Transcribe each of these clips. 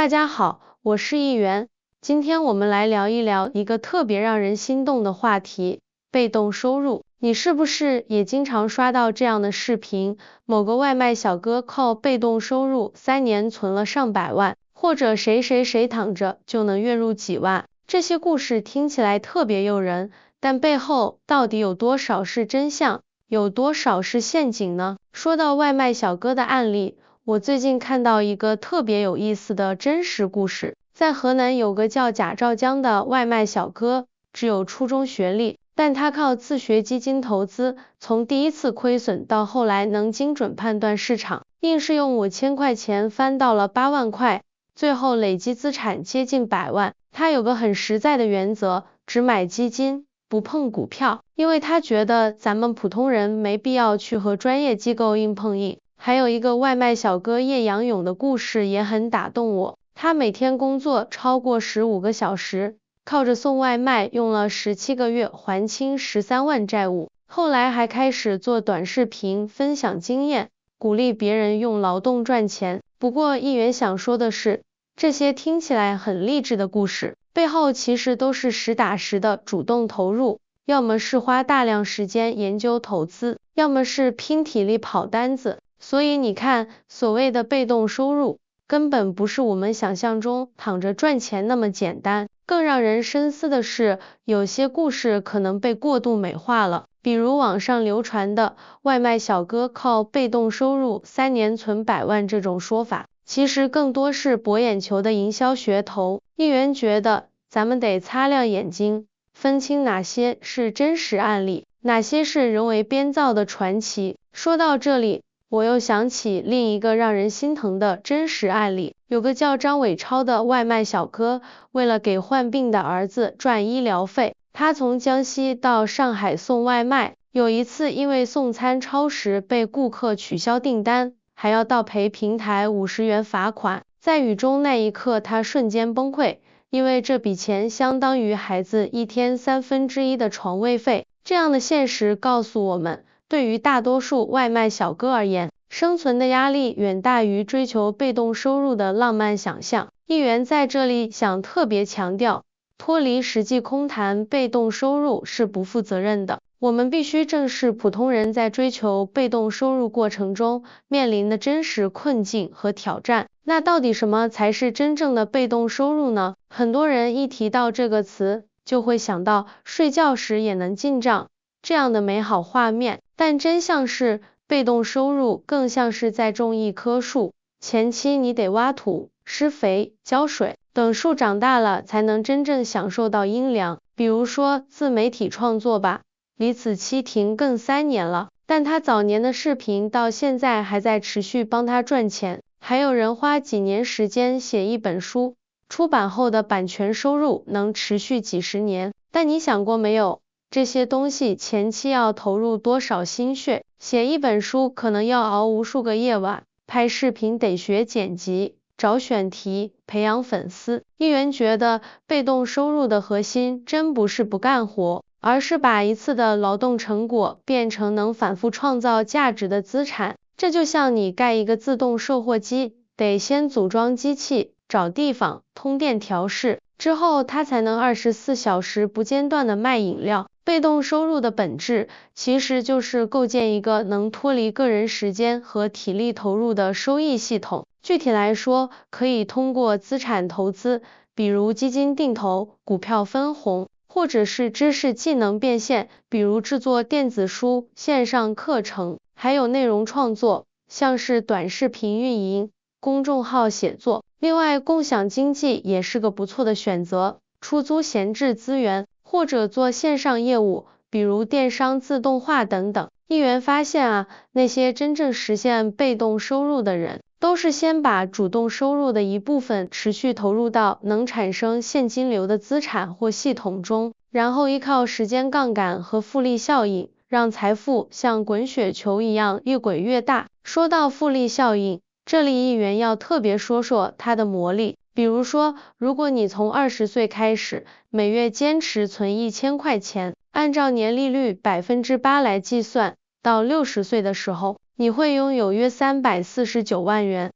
大家好，我是议员。今天我们来聊一聊一个特别让人心动的话题——被动收入。你是不是也经常刷到这样的视频？某个外卖小哥靠被动收入3年存了上百万，或者谁躺着就能月入几万。这些故事听起来特别诱人，但背后到底有多少是真相，有多少是陷阱呢？说到外卖小哥的案例，我最近看到一个特别有意思的真实故事。在河南有个叫贾兆江的外卖小哥，只有初中学历，但他靠自学基金投资，从第一次亏损到后来能精准判断市场，硬是用5000块钱翻到了8万块，最后累积资产接近100万。他有个很实在的原则，只买基金，不碰股票，因为他觉得咱们普通人没必要去和专业机构硬碰硬。还有一个外卖小哥叶阳勇的故事也很打动我，他每天工作超过15个小时，靠着送外卖用了17个月还清13万债务，后来还开始做短视频分享经验，鼓励别人用劳动赚钱。不过议员想说的是，这些听起来很励志的故事，背后其实都是实打实的主动投入，要么是花大量时间研究投资，要么是拼体力跑单子。所以你看，所谓的被动收入，根本不是我们想象中躺着赚钱那么简单。更让人深思的是，有些故事可能被过度美化了，比如网上流传的外卖小哥靠被动收入3年存100万这种说法，其实更多是博眼球的营销噱头。议员觉得，咱们得擦亮眼睛，分清哪些是真实案例，哪些是人为编造的传奇。说到这里，我又想起另一个让人心疼的真实案例，有个叫张伟超的外卖小哥，为了给患病的儿子赚医疗费，他从江西到上海送外卖，有一次因为送餐超时被顾客取消订单，还要倒赔平台50元罚款。在雨中那一刻，他瞬间崩溃，因为这笔钱相当于孩子一天1/3的床位费。这样的现实告诉我们，对于大多数外卖小哥而言，生存的压力远大于追求被动收入的浪漫想象。议员在这里想特别强调，脱离实际空谈被动收入是不负责任的。我们必须正视普通人在追求被动收入过程中面临的真实困境和挑战。那到底什么才是真正的被动收入呢？很多人一提到这个词，就会想到睡觉时也能进账这样的美好画面，但真相是，被动收入更像是在种一棵树，前期你得挖土、施肥、浇水，等树长大了才能真正享受到阴凉。比如说自媒体创作吧，李子柒停更3年了，但他早年的视频到现在还在持续帮他赚钱。还有人花几年时间写一本书，出版后的版权收入能持续几10年。但你想过没有，这些东西前期要投入多少心血？写一本书可能要熬无数个夜晚，拍视频得学剪辑、找选题、培养粉丝。议员觉得，被动收入的核心真不是不干活，而是把一次的劳动成果变成能反复创造价值的资产。这就像你盖一个自动售货机，得先组装机器、找地方、通电调试，之后它才能24小时不间断的卖饮料。被动收入的本质其实就是构建一个能脱离个人时间和体力投入的收益系统。具体来说，可以通过资产投资，比如基金定投、股票分红，或者是知识技能变现，比如制作电子书、线上课程，还有内容创作，像是短视频运营、公众号写作。另外，共享经济也是个不错的选择，出租闲置资源，或者做线上业务，比如电商自动化等等。议员发现那些真正实现被动收入的人，都是先把主动收入的一部分持续投入到能产生现金流的资产或系统中，然后依靠时间杠杆和复利效应，让财富像滚雪球一样越滚越大。说到复利效应，这里议员要特别说说它的魔力。比如说，如果你从20岁开始，每月坚持存1000块钱，按照年利率8%来计算，到60岁的时候，你会拥有约349万元。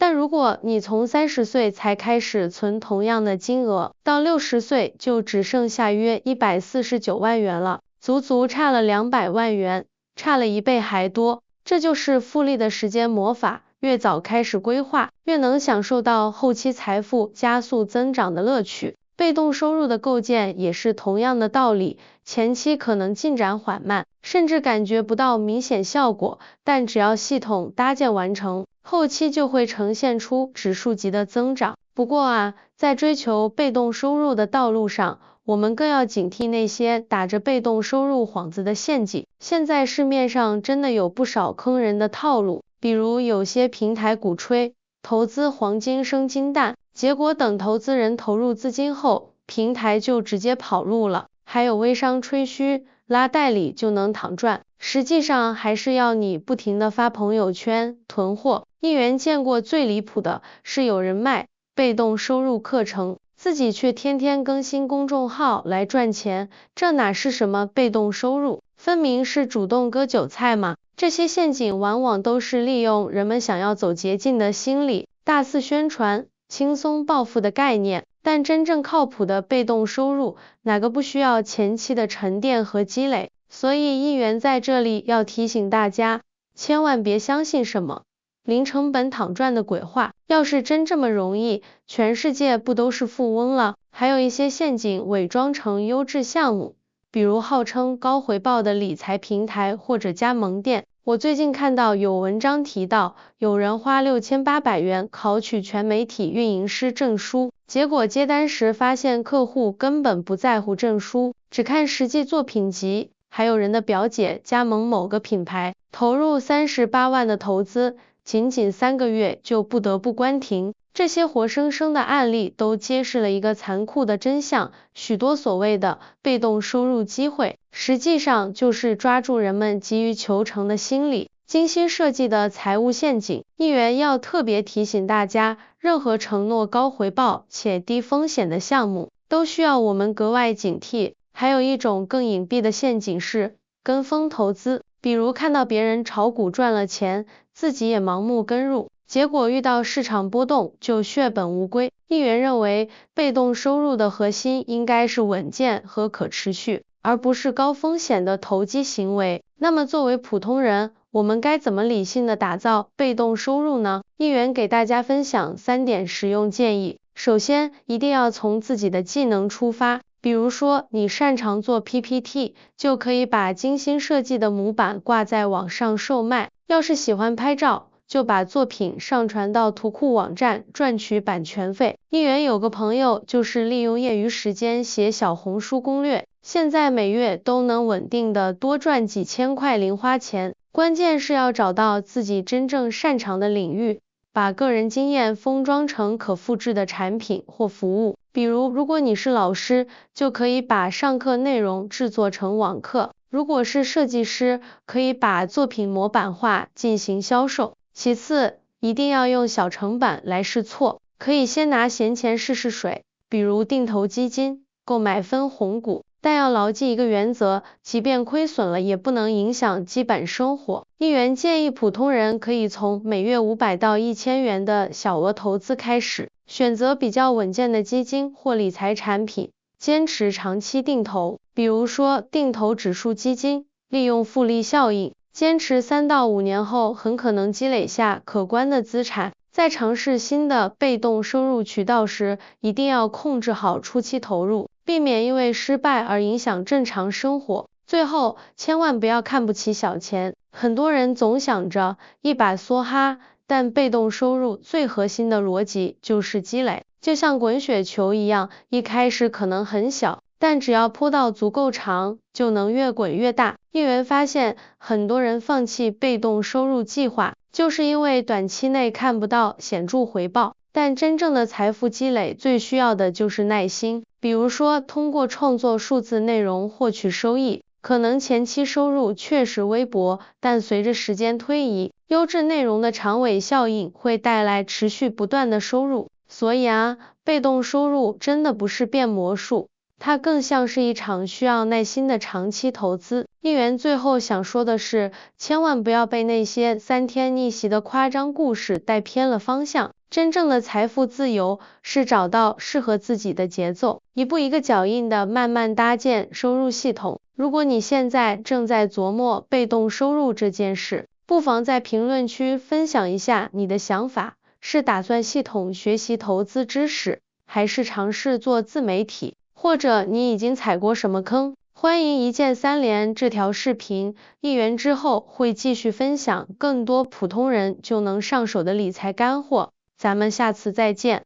但如果你从30岁才开始存同样的金额，到60岁就只剩下约149万元了，足足差了200万元，差了1倍还多。这就是复利的时间魔法，越早开始规划，越能享受到后期财富加速增长的乐趣。被动收入的构建也是同样的道理，前期可能进展缓慢，甚至感觉不到明显效果，但只要系统搭建完成，后期就会呈现出指数级的增长。不过在追求被动收入的道路上，我们更要警惕那些打着被动收入幌子的陷阱。现在市面上真的有不少坑人的套路，比如有些平台鼓吹投资黄金生金蛋，结果等投资人投入资金后，平台就直接跑路了。还有微商吹嘘拉代理就能躺赚，实际上还是要你不停的发朋友圈囤货。议员见过最离谱的是有人卖被动收入课程，自己却天天更新公众号来赚钱，这哪是什么被动收入，分明是主动割韭菜嘛。这些陷阱往往都是利用人们想要走捷径的心理，大肆宣传轻松暴富的概念，但真正靠谱的被动收入，哪个不需要前期的沉淀和积累？所以议员在这里要提醒大家，千万别相信什么零成本躺赚的鬼话，要是真这么容易，全世界不都是富翁了？还有一些陷阱伪装成优质项目，比如号称高回报的理财平台或者加盟店。我最近看到有文章提到，有人花6800元考取全媒体运营师证书，结果接单时发现客户根本不在乎证书，只看实际作品集。还有人的表姐加盟某个品牌，投入38万的投资，仅3个月就不得不关停。这些活生生的案例都揭示了一个残酷的真相，许多所谓的被动收入机会，实际上就是抓住人们急于求成的心理，精心设计的财务陷阱。议员要特别提醒大家，任何承诺高回报且低风险的项目，都需要我们格外警惕。还有一种更隐蔽的陷阱是跟风投资，比如看到别人炒股赚了钱，自己也盲目跟入，结果遇到市场波动就血本无归。议员认为，被动收入的核心应该是稳健和可持续，而不是高风险的投机行为。那么作为普通人，我们该怎么理性的打造被动收入呢？议员给大家分享3点实用建议。首先，一定要从自己的技能出发。比如说，你擅长做 PPT， 就可以把精心设计的模板挂在网上售卖。要是喜欢拍照，就把作品上传到图库网站赚取版权费。议员有个朋友就是利用业余时间写小红书攻略，现在每月都能稳定的多赚几千块零花钱。关键是要找到自己真正擅长的领域，把个人经验封装成可复制的产品或服务。比如，如果你是老师，就可以把上课内容制作成网课；如果是设计师，可以把作品模板化进行销售。其次，一定要用小成本来试错，可以先拿闲钱试试水，比如定投基金、购买分红股，但要牢记一个原则，即便亏损了也不能影响基本生活。议员建议普通人可以从每月500到1000元的小额投资开始，选择比较稳健的基金或理财产品，坚持长期定投，比如说定投指数基金，利用复利效应，坚持3到5年后很可能积累下可观的资产。在尝试新的被动收入渠道时，一定要控制好初期投入，避免因为失败而影响正常生活。最后，千万不要看不起小钱，很多人总想着一把梭哈，但被动收入最核心的逻辑就是积累，就像滚雪球一样，一开始可能很小，但只要坡道足够长，就能越滚越大。议员发现，很多人放弃被动收入计划，就是因为短期内看不到显著回报，但真正的财富积累最需要的就是耐心。比如说，通过创作数字内容获取收益，可能前期收入确实微薄，但随着时间推移，优质内容的长尾效应会带来持续不断的收入。所以被动收入真的不是变魔术，它更像是一场需要耐心的长期投资。议员最后想说的是，千万不要被那些3天逆袭的夸张故事带偏了方向。真正的财富自由是找到适合自己的节奏，一步一个脚印的慢慢搭建收入系统。如果你现在正在琢磨被动收入这件事，不妨在评论区分享一下你的想法，是打算系统学习投资知识，还是尝试做自媒体？或者你已经踩过什么坑？欢迎一键3连这条视频，议员之后会继续分享更多普通人就能上手的理财干货，咱们下次再见。